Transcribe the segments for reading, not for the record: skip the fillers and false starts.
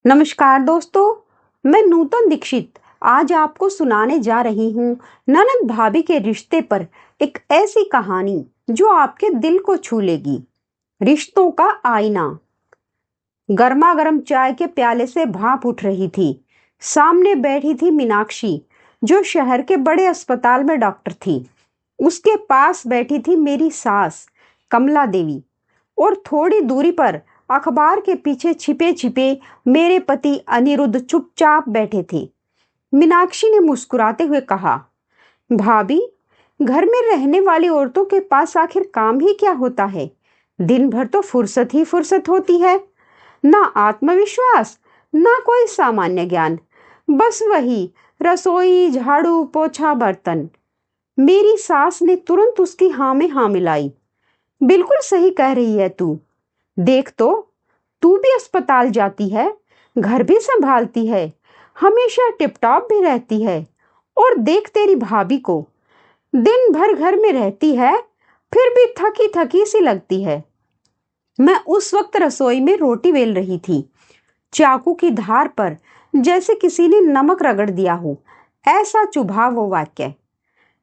नमस्कार दोस्तों, मैं नूतन दीक्षित आज आपको सुनाने जा रही हूँ ननद भाभी के रिश्ते पर एक ऐसी कहानी जो आपके दिल को छू लेगी। रिश्तों का आईना। गर्मा गर्म चाय के प्याले से भाप उठ रही थी। सामने बैठी थी मीनाक्षी, जो शहर के बड़े अस्पताल में डॉक्टर थी। उसके पास बैठी थी मेरी सास कमला देवी, और थोड़ी दूरी पर अखबार के पीछे छिपे छिपे मेरे पति अनिरुद्ध चुपचाप बैठे थे। मीनाक्षी ने मुस्कुराते हुए कहा, भाभी, घर में रहने वाली औरतों के पास आखिर काम ही क्या होता है? दिन भर तो फुर्सत ही फुर्सत होती है। ना आत्मविश्वास, ना कोई सामान्य ज्ञान, बस वही रसोई, झाड़ू, पोछा, बर्तन। मेरी सास ने तुरंत उसकी हाँ में हाँ मिलाई। बिल्कुल सही कह रही है तू। देख तो, तू भी अस्पताल जाती है, घर भी संभालती है, हमेशा टिपटॉप भी रहती है। और देख तेरी भाभी को, दिन भर घर में रहती है, फिर भी थकी थकी सी लगती है। मैं उस वक्त रसोई में रोटी बेल रही थी। चाकू की धार पर जैसे किसी ने नमक रगड़ दिया हो, ऐसा चुभा वो वाक्य।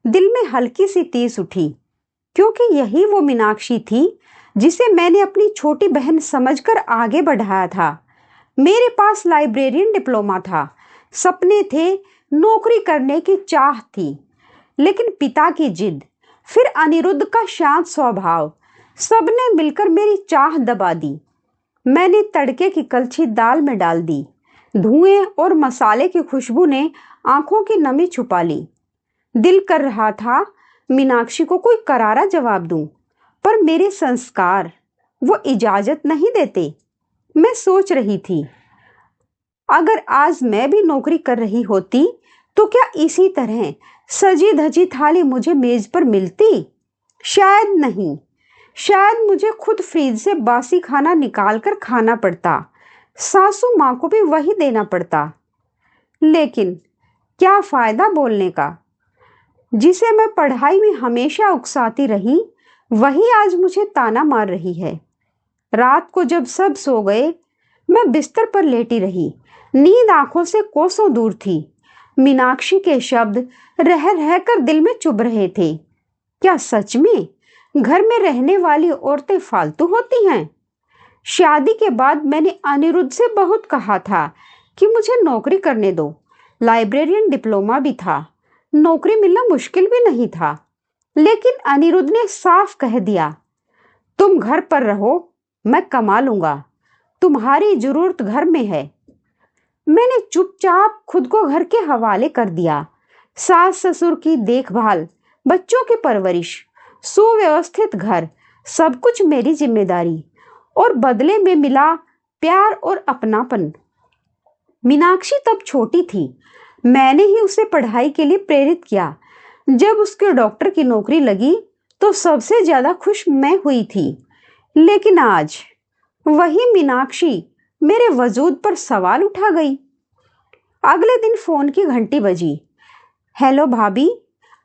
दिल में हल्की सी टीस उठी, क्योंकि यही वो मीनाक्षी थी जिसे मैंने अपनी छोटी बहन समझकर आगे बढ़ाया था। मेरे पास लाइब्रेरियन डिप्लोमा था, सपने थे, नौकरी करने की चाह थी, लेकिन पिता की जिद, फिर अनिरुद्ध का शांत स्वभाव, सबने मिलकर मेरी चाह दबा दी। मैंने तड़के की कलछी दाल में डाल दी। धुएं और मसाले की खुशबू ने आंखों की नमी छुपा ली। दिल कर रहा था मीनाक्षी को कोई करारा जवाब दूं, पर मेरे संस्कार वो इजाजत नहीं देते। मैं सोच रही थी, अगर आज मैं भी नौकरी कर रही होती तो क्या इसी तरह सजी धजी थाली मुझे मेज पर मिलती? शायद नहीं। शायद मुझे खुद फ्रिज से बासी खाना निकाल कर खाना पड़ता, सासू माँ को भी वही देना पड़ता। लेकिन क्या फायदा बोलने का? जिसे मैं पढ़ाई में हमेशा उकसाती रही, वही आज मुझे ताना मार रही है। रात को जब सब सो गए, मैं बिस्तर पर लेटी रही। नींद आंखों से कोसों दूर थी। मीनाक्षी के शब्द रह रहकर दिल में चुभ रहे थे। क्या सच में घर में रहने वाली औरतें फालतू होती हैं? शादी के बाद मैंने अनिरुद्ध से बहुत कहा था कि मुझे नौकरी करने दो। लाइब्रेरियन डिप्लोमा भी था, नौकरी मिलना मुश्किल भी नहीं था। लेकिन अनिरुद्ध ने साफ कह दिया, तुम घर पर रहो, मैं कमा लूंगा, तुम्हारी जरूरत घर में है। मैंने चुपचाप खुद को घर के हवाले कर दिया। सास ससुर की देखभाल, बच्चों की परवरिश, सुव्यवस्थित घर, सब कुछ मेरी जिम्मेदारी, और बदले में मिला प्यार और अपनापन। मीनाक्षी तब छोटी थी। मैंने ही उसे पढ़ाई के लिए प्रेरित किया। जब उसके डॉक्टर की नौकरी लगी तो सबसे ज्यादा खुश मैं हुई थी। लेकिन आज वही मीनाक्षी मेरे वजूद पर सवाल उठा गई। अगले दिन फोन की घंटी बजी। हेलो भाभी,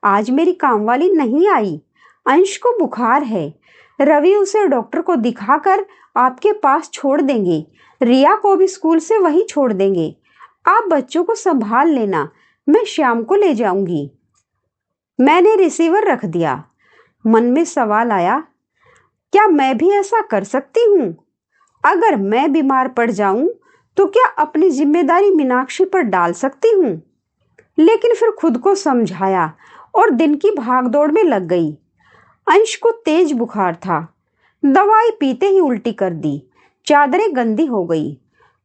आज मेरी कामवाली नहीं आई। अंश को बुखार है। रवि उसे डॉक्टर को दिखाकर आपके पास छोड़ देंगे। रिया को भी स्कूल से वही छोड़ देंगे। आप बच्चों को संभाल लेना, मैं शाम को ले जाऊंगी। मैंने रिसीवर रख दिया। मन में सवाल आया, क्या मैं भी ऐसा कर सकती हूँ? अगर मैं बीमार पड़ जाऊं तो क्या अपनी जिम्मेदारी मीनाक्षी पर डाल सकती हूँ? लेकिन फिर खुद को समझाया और दिन की भागदौड़ में लग गई। अंश को तेज बुखार था। दवाई पीते ही उल्टी कर दी। चादरें गंदी हो गई।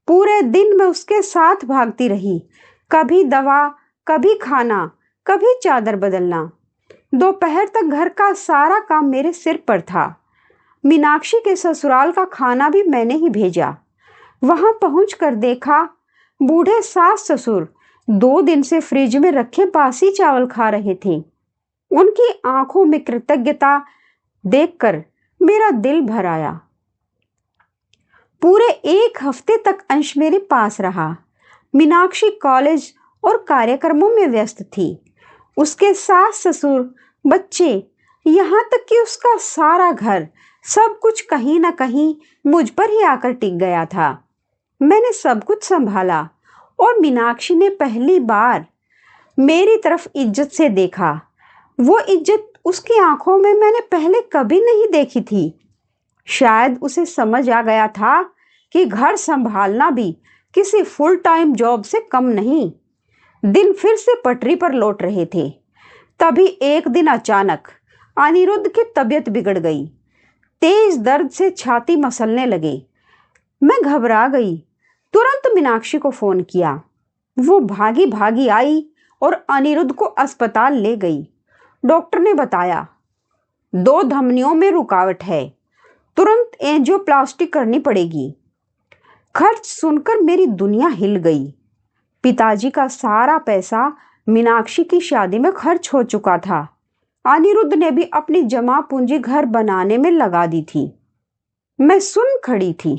पूरे दिन मैं उसके साथ भागती रही। कभी दवा, कभी खाना, कभी चादर बदलना। दोपहर तक घर का सारा काम मेरे सिर पर था। मीनाक्षी के ससुराल का खाना भी मैंने ही भेजा। वहां पहुंचकर देखा, बूढ़े सास ससुर 2 दिन से फ्रिज में रखे बासी चावल खा रहे थे। उनकी आंखों में कृतज्ञता देखकर मेरा दिल भर आया। पूरे 1 हफ्ते तक अंश मेरे पास रहा। मीनाक्षी कॉलेज और कार्यक्रमों में व्यस्त थी। उसके सास ससुर, बच्चे, यहाँ तक कि उसका सारा घर, सब कुछ कहीं ना कहीं मुझ पर ही आकर टिक गया था। मैंने सब कुछ संभाला और मीनाक्षी ने पहली बार मेरी तरफ इज्जत से देखा। वो इज्जत उसकी आंखों में मैंने पहले कभी नहीं देखी थी। शायद उसे समझ आ गया था कि घर संभालना भी किसी फुल टाइम जॉब से कम नहीं। दिन फिर से पटरी पर लौट रहे थे। तभी एक दिन अचानक अनिरुद्ध की तबीयत बिगड़ गई। तेज दर्द से छाती मसलने लगे। मैं घबरा गई। तुरंत मीनाक्षी को फोन किया। वो भागी भागी आई और अनिरुद्ध को अस्पताल ले गई। डॉक्टर ने बताया 2 धमनियों में रुकावट है, तुरंत एंजियोप्लास्टी करनी पड़ेगी। खर्च सुनकर मेरी दुनिया हिल गई। पिताजी का सारा पैसा मीनाक्षी की शादी में खर्च हो चुका था। अनिरुद्ध ने भी अपनी जमा पूंजी घर बनाने में लगा दी थी। मैं सुन खड़ी थी,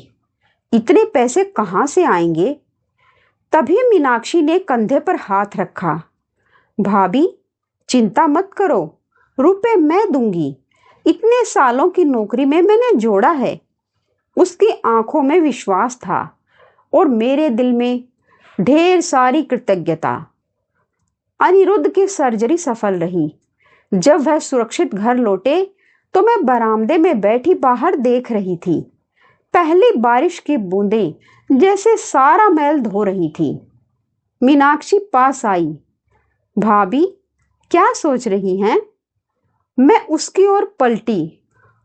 इतने पैसे कहां से आएंगे? तभी मीनाक्षी ने कंधे पर हाथ रखा। भाभी, चिंता मत करो, रुपए मैं दूंगी। इतने सालों की नौकरी में मैंने जोड़ा है। उसकी आंखों में विश्वास था और मेरे दिल में ढेर सारी कृतज्ञता। अनिरुद्ध की सर्जरी सफल रही। जब वह सुरक्षित घर लौटे तो मैं बरामदे में बैठी बाहर देख रही थी। पहली बारिश की बूंदें जैसे सारा मैल धो रही थी। मीनाक्षी पास आई। भाभी, क्या सोच रही हैं? मैं उसकी ओर पलटी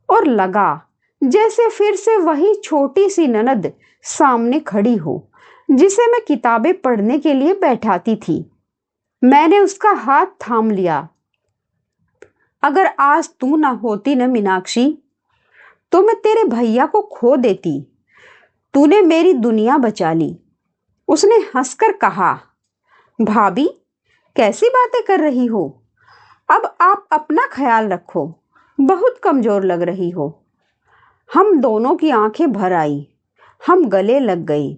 और लगा जैसे फिर से वही छोटी सी ननद सामने खड़ी हो जिसे मैं किताबें पढ़ने के लिए बैठाती थी। मैंने उसका हाथ थाम लिया। अगर आज तू ना होती न मीनाक्षी, तो मैं तेरे भैया को खो देती। तूने मेरी दुनिया बचा ली। उसने हंसकर कहा। भाभी, कैसी बातें कर रही हो? अब आप अपना ख्याल रखो, बहुत कमजोर लग रही हो। हम दोनों की आंखें भर आई। हम गले लग गए।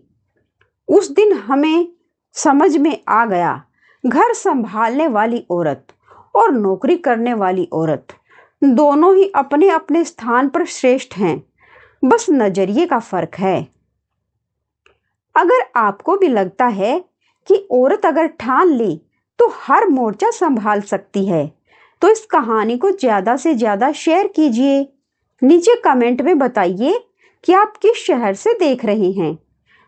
उस दिन हमें समझ में आ गया, घर संभालने वाली औरत और नौकरी करने वाली औरत दोनों ही अपने अपने स्थान पर श्रेष्ठ हैं। बस नजरिए का फर्क है। अगर आपको भी लगता है कि औरत अगर ठान ले तो हर मोर्चा संभाल सकती है, तो इस कहानी को ज्यादा से ज्यादा शेयर कीजिए। नीचे कमेंट में बताइए कि आप किस शहर से देख रहे हैं।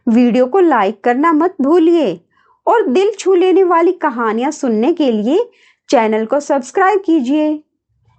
वीडियो को लाइक करना मत भूलिए और दिल छू लेने वाली कहानियां सुनने के लिए चैनल को सब्सक्राइब कीजिए।